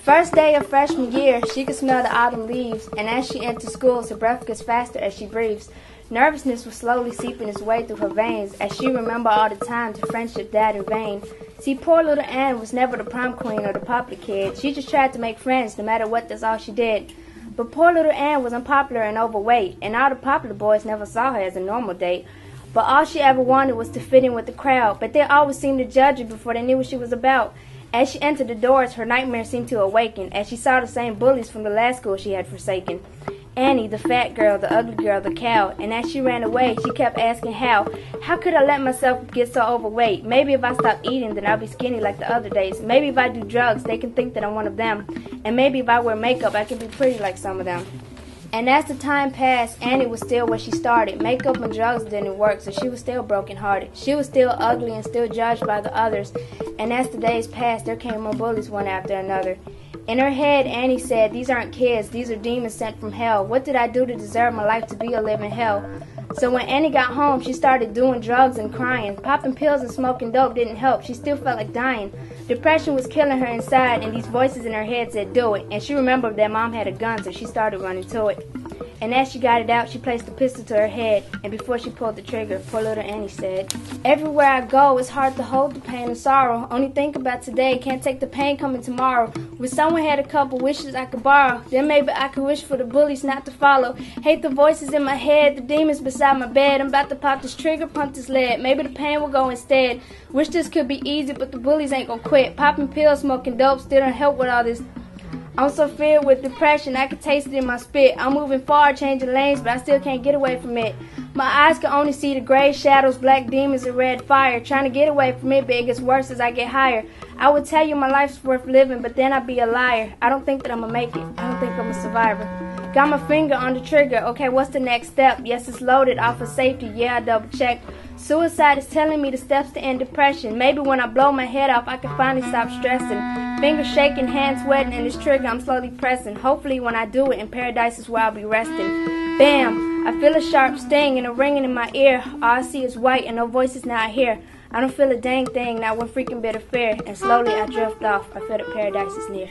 First day of freshman year, she could smell the autumn leaves, and as she entered school, her breath gets faster as she breathes. Nervousness was slowly seeping its way through her veins as she remembered all the times her friendship died in vain. See, poor little Anne was never the prom queen or the popular kid. She just tried to make friends no matter what, that's all she did. But poor little Anne was unpopular and overweight, and all the popular boys never saw her as a normal date. But all she ever wanted was to fit in with the crowd, but they always seemed to judge her before they knew what she was about. As she entered the doors, her nightmare seemed to awaken as she saw the same bullies from the last school she had forsaken. Annie, the fat girl, the ugly girl, the cow, and as she ran away, she kept asking how. How could I let myself get so overweight? Maybe if I stop eating, then I'll be skinny like the other days. Maybe if I do drugs, they can think that I'm one of them. And maybe if I wear makeup, I can be pretty like some of them. And as the time passed, Annie was still where she started. Makeup and drugs didn't work, so she was still brokenhearted. She was still ugly and still judged by the others. And as the days passed, there came more bullies one after another. In her head, Annie said, "These aren't kids, these are demons sent from hell. What did I do to deserve my life to be a living hell?" So when Annie got home, she started doing drugs and crying. Popping pills and smoking dope didn't help. She still felt like dying. Depression was killing her inside, and these voices in her head said, "Do it." And she remembered that Mom had a gun, so she started running to it. And as she got it out, she placed the pistol to her head, and before she pulled the trigger, poor little Annie said, "Everywhere I go, it's hard to hold the pain and sorrow. Only think about today, can't take the pain coming tomorrow. Wish someone had a couple wishes I could borrow. Then maybe I could wish for the bullies not to follow. Hate the voices in my head, the demons beside my bed. I'm about to pop this trigger, pump this lead. Maybe the pain will go instead. Wish this could be easy, but the bullies ain't gonna quit. Popping pills, smoking dope, still don't help with all this. I'm so filled with depression, I can taste it in my spit. I'm moving far, changing lanes, but I still can't get away from it. My eyes can only see the gray shadows, black demons, and red fire. Trying to get away from it, but it gets worse as I get higher. I would tell you my life's worth living, but then I'd be a liar. I don't think that I'm gonna make it. I don't think I'm a survivor. Got my finger on the trigger. Okay, what's the next step? Yes, it's loaded off of safety. Yeah, I double checked. Suicide is telling me the steps to end depression. Maybe when I blow my head off, I can finally stop stressing. Fingers shaking, hands sweating, and this trigger I'm slowly pressing. Hopefully when I do it, in paradise is where I'll be resting. Bam! I feel a sharp sting and a ringing in my ear. All I see is white and no voices now I hear. I don't feel a dang thing, not one freaking bit of fear. And slowly I drift off. I feel that paradise is near.